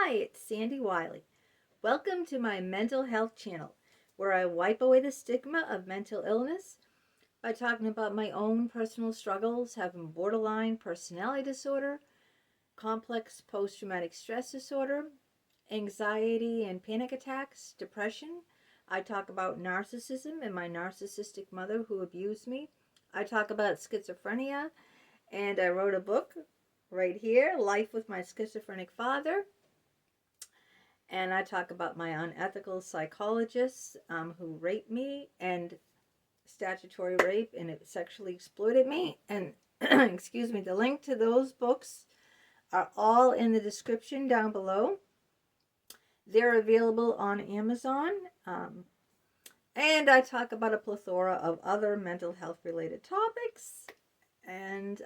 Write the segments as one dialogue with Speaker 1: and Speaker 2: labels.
Speaker 1: Hi, it's Sandy Wyllie. Welcome to my mental health channel, where I wipe away the stigma of mental illness by talking about my own personal struggles, having borderline personality disorder, complex post-traumatic stress disorder, anxiety and panic attacks, depression. I talk about narcissism and my narcissistic mother who abused me. I talk about schizophrenia, and I wrote a book right here, Life with My Schizophrenic Father. And I talk about my unethical psychologists who raped me and statutory rape and it sexually exploited me. And excuse me, the link to those books are all in the description down below. They're available on Amazon. And I talk about a plethora of other mental health related topics. And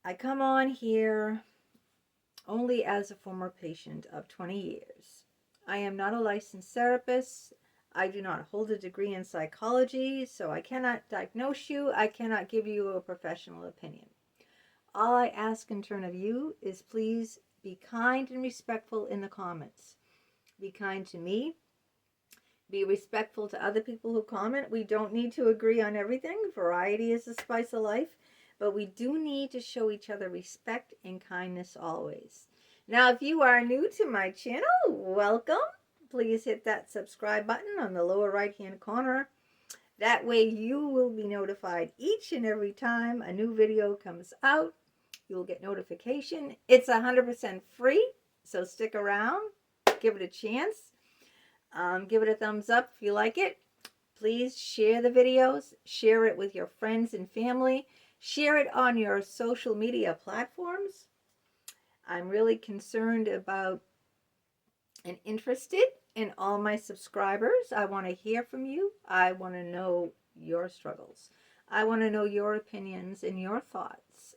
Speaker 1: I come on here only as a former patient of 20 years. I am not a licensed therapist. I do not hold a degree in psychology, so I cannot diagnose you. I cannot give you a professional opinion. All I ask in turn of you is please be kind and respectful in the comments. Be kind to me. Be respectful to other people who comment. We don't need to agree on everything. Variety is the spice of life. But we do need to show each other respect and kindness always. Now, if you are new to my channel, welcome. Please hit that subscribe button on the lower right-hand corner. That way you will be notified each and every time a new video comes out. You will get notification. It's 100% free, so stick around. Give it a chance. Give it a thumbs up if you like it. Please share the videos. Share it with your friends and family. Share it on your social media platforms. I'm really concerned about and interested in all my subscribers. I want to hear from you. I want to know your struggles. I want to know your opinions and your thoughts.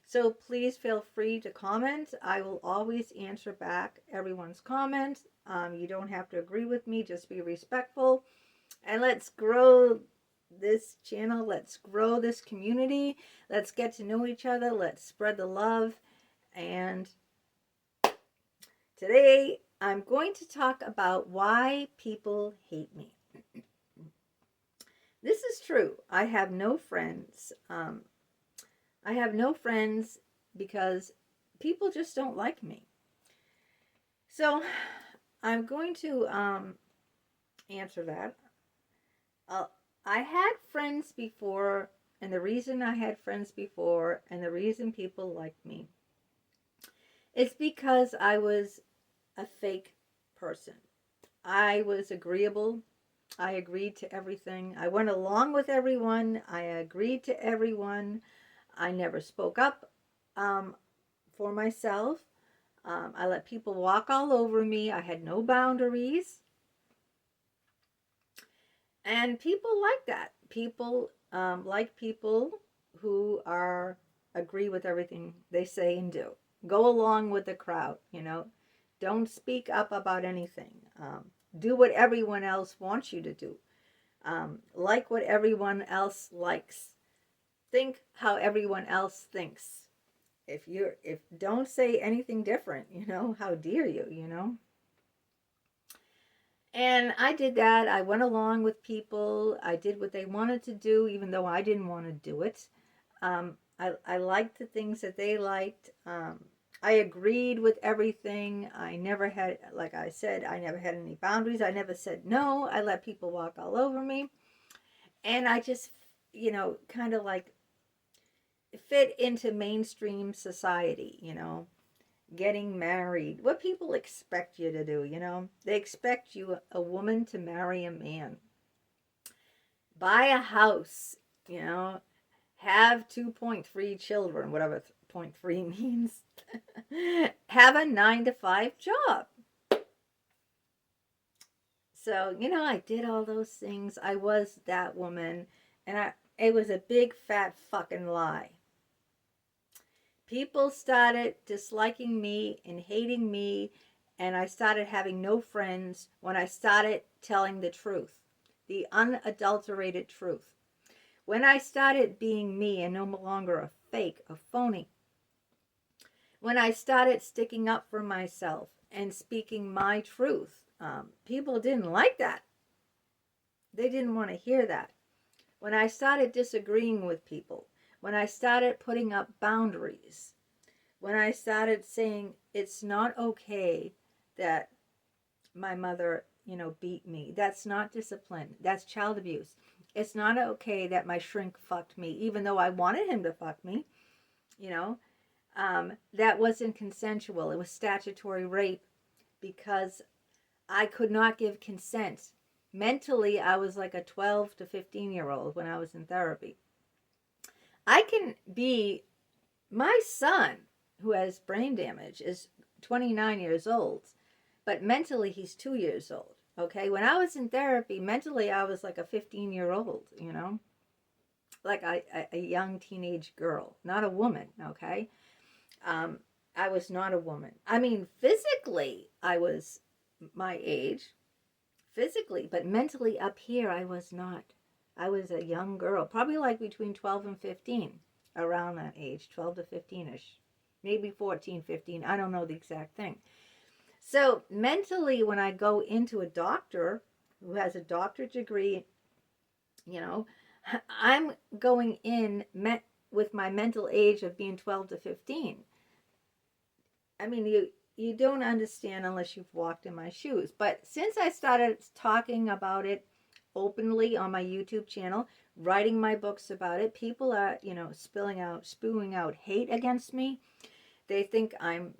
Speaker 1: So please feel free to comment. I will always answer back everyone's comment. You don't have to agree with me. Just be respectful. And let's grow this channel. Let's grow this community. Let's get to know each other. Let's spread the love. And today I'm going to talk about why people hate me. This is true. I have no friends. I have no friends because people just don't like me. So I'm going to answer that. I had friends before, and the reason I had friends before and the reason people liked me is because I was a fake person. I was agreeable. I agreed to everything. I went along with everyone. I agreed to everyone. I never spoke up for myself. I let people walk all over me. I had no boundaries. And people like that. People like people who agree with everything they say and do. Go along with the crowd, you know. Don't speak up about anything. Do what everyone else wants you to do. Like what everyone else likes. Think how everyone else thinks. If don't say anything different, you know, how dare you, you know? And I did that. I went along with people. I did what they wanted to do, even though I didn't want to do it. I liked the things that they liked. I agreed with everything. I never had, like I said, I never had any boundaries. I never said no. I let people walk all over me. And I just, you know, kind of like fit into mainstream society, you know. Getting married, what people expect you to do, you know. They expect you, a woman, to marry a man, buy a house, you know, have 2.3 children, whatever 0.3 means, have a 9-to-5 job. So, you know, I did all those things. I was that woman, and it was a big fat fucking lie. People started disliking me and hating me, and I started having no friends when I started telling the truth, the unadulterated truth. When I started being me and no longer a fake, a phony. when I started sticking up for myself and speaking my truth, people didn't like that. They didn't want to hear that. When I started disagreeing with people, when I started putting up boundaries, when I started saying it's not okay that my mother, beat me. That's not discipline. That's child abuse. It's not okay that my shrink fucked me, even though I wanted him to fuck me, you know. That wasn't consensual. It was statutory rape because I could not give consent. Mentally, I was like a 12 to 15-year-old when I was in therapy. I can be, my son, who has brain damage, is 29 years old, but mentally he's 2 years old. Okay, when I was in therapy, mentally I was like a 15-year-old, like a young teenage girl, not a woman. Okay, I was not a woman. I mean, physically I was my age, physically, but mentally up here I was not. I was a young girl, probably like between 12 and 15, around that age, 12 to 15ish, maybe 14, 15. I don't know the exact thing. So mentally, when I go into a doctor who has a doctorate degree, I'm going in with my mental age of being 12 to 15. I mean, you don't understand unless you've walked in my shoes. But since I started talking about it openly on my YouTube channel, writing my books about it, people are, spewing out hate against me. They think I'm,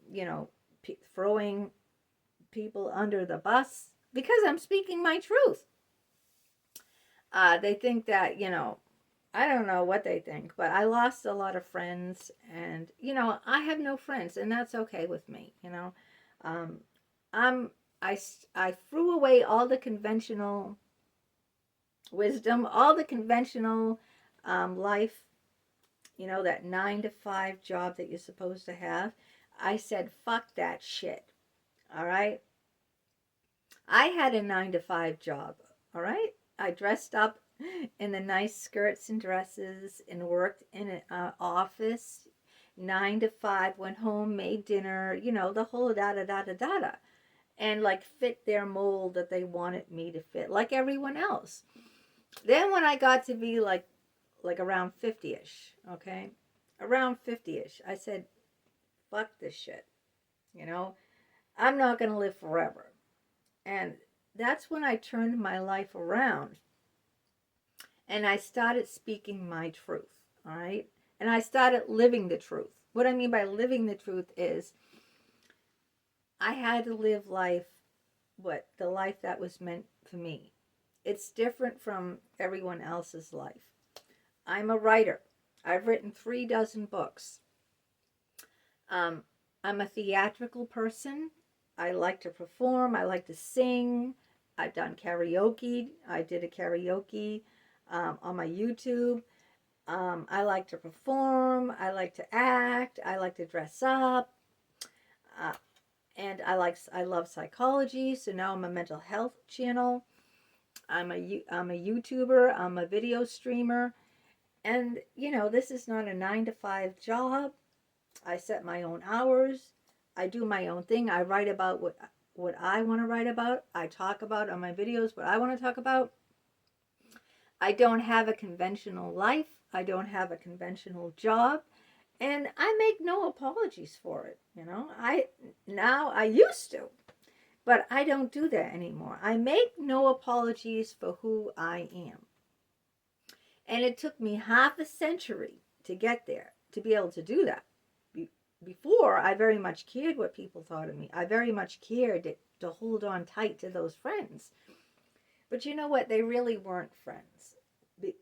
Speaker 1: throwing people under the bus because I'm speaking my truth. They think that, I don't know what they think, but I lost a lot of friends, and I have no friends, and that's okay with me. I threw away all the conventional wisdom, all the conventional life, that 9 to 5 job that you're supposed to have. I said, fuck that shit. All right. I had a 9 to 5 job. All right. I dressed up in the nice skirts and dresses and worked in an office 9 to 5, went home, made dinner, the whole da-da-da-da-da-da. And like fit their mold that they wanted me to fit, like everyone else. Then when I got to be like around 50ish, okay? Around 50ish, I said, fuck this shit. I'm not going to live forever. And that's when I turned my life around. And I started speaking my truth, all right? And I started living the truth. What I mean by living the truth is I had to live life, the life that was meant for me. It's different from everyone else's life. I'm a writer. I've written 36 books. I'm a theatrical person. I like to perform. I like to sing. I've done karaoke. I did a karaoke on my YouTube. I like to perform. I like to act. I like to dress up. And I love psychology. So now I'm a mental health channel. I'm a YouTuber. I'm a video streamer. And, this is not a 9 to 5 job. I set my own hours. I do my own thing. I write about what I want to write about. I talk about on my videos what I want to talk about. I don't have a conventional life. I don't have a conventional job. And I make no apologies for it. I used to, but I don't do that anymore. I make no apologies for who I am. And it took me half a century to get there, to be able to do that. Before, I very much cared what people thought of me. I very much cared to hold on tight to those friends. But you know what? They really weren't friends.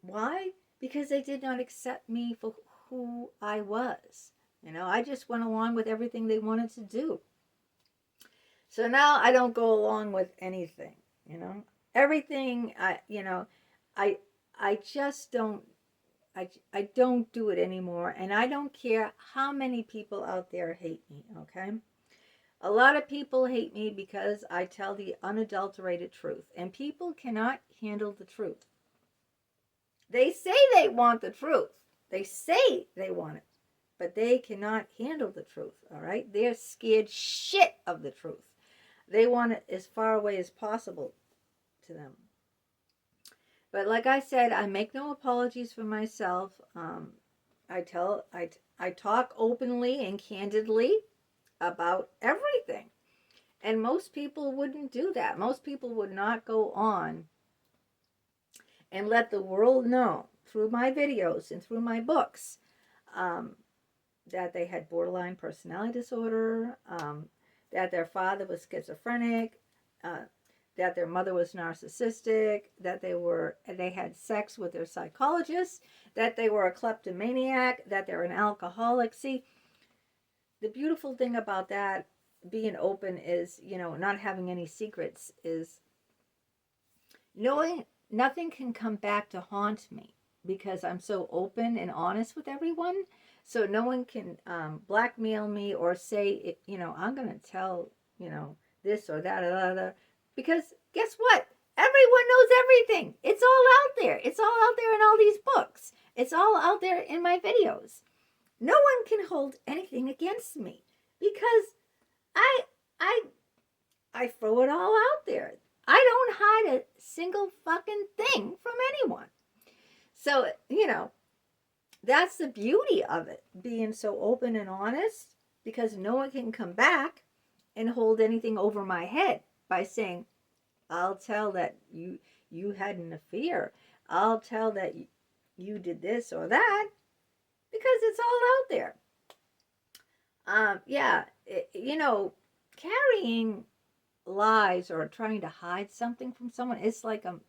Speaker 1: Why? Because they did not accept me for who I was. I just went along with everything they wanted to do. So now I don't go along with anything. Everything. I just don't. I don't do it anymore, and I don't care how many people out there hate me, okay? A lot of people hate me because I tell the unadulterated truth, and people cannot handle the truth. They say they want the truth. They say they want it, but they cannot handle the truth, all right? They're scared shit of the truth. They want it as far away as possible to them. But like I said, I make no apologies for myself. I talk openly and candidly about everything. And most people wouldn't do that. Most people would not go on and let the world know through my videos and through my books that they had borderline personality disorder, that their father was schizophrenic, that their mother was narcissistic, that they had sex with their psychologist, that they were a kleptomaniac, that they're an alcoholic. See, the beautiful thing about that, being open, is, not having any secrets, is knowing nothing can come back to haunt me because I'm so open and honest with everyone. So no one can blackmail me or say, I'm going to tell, this or that or the other. Because guess what? Everyone knows everything. It's all out there. It's all out there in all these books. It's all out there in my videos. No one can hold anything against me because I throw it all out there. I don't hide a single fucking thing from anyone. So, that's the beauty of it, being so open and honest, because no one can come back and hold anything over my head by saying, I'll tell that you had an affair. I'll tell that you did this or that, because it's all out there. Carrying lies or trying to hide something from someone, it's like a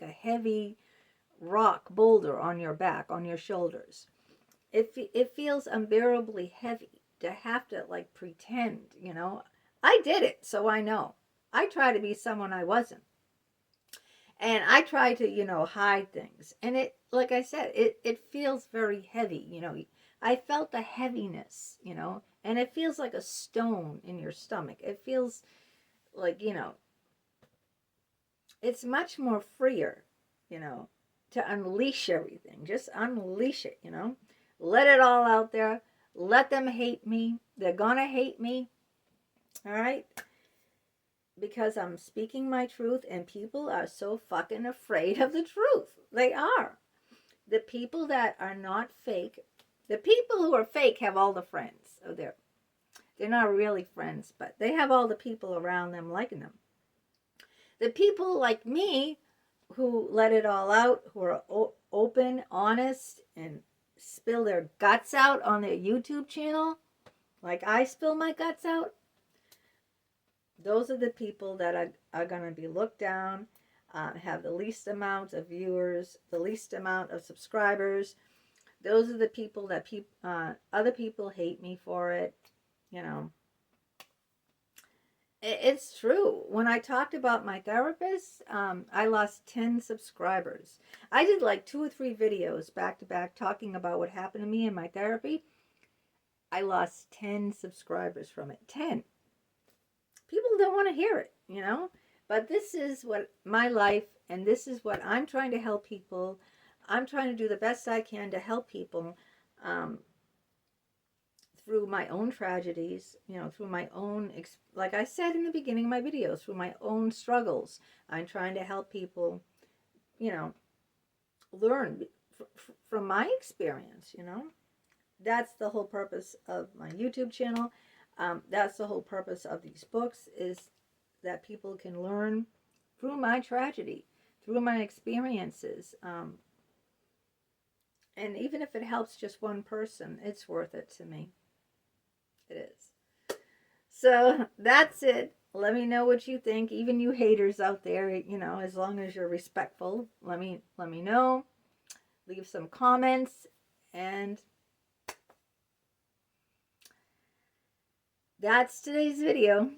Speaker 1: heavy rock boulder on your back, on your shoulders. It feels unbearably heavy to have to pretend, I did it, so I know. I try to be someone I wasn't. And I try to, hide things. And it, like I said, it feels very heavy, I felt the heaviness, and it feels like a stone in your stomach. It feels like, it's much more freer, to unleash everything. Just unleash it, Let it all out there. Let them hate me. They're gonna hate me. All right? Because I'm speaking my truth, and people are so fucking afraid of the truth. They are. The people that are not fake, the people who are fake have all the friends. So they're not really friends, but they have all the people around them liking them. The people like me who let it all out, who are open, honest, and spill their guts out on their YouTube channel, like I spill my guts out, those are the people that are going to be looked down, have the least amount of viewers, the least amount of subscribers. Those are the people that other people hate me for it, It's true. When I talked about my therapist, I lost 10 subscribers. I did 2 or 3 videos back to back talking about what happened to me in my therapy. I lost 10 subscribers from it. 10. People don't want to hear it, But this is what my life, and this is what I'm trying to help people. I'm trying to do the best I can to help people through my own tragedies, through my own, like I said in the beginning of my videos, through my own struggles. I'm trying to help people, learn from my experience, That's the whole purpose of my YouTube channel. That's the whole purpose of these books, is that people can learn through my tragedy, through my experiences. And even if it helps just one person, it's worth it to me. It is. So that's it. Let me know what you think. Even you haters out there, as long as you're respectful, let me know. Leave some comments, and that's today's video.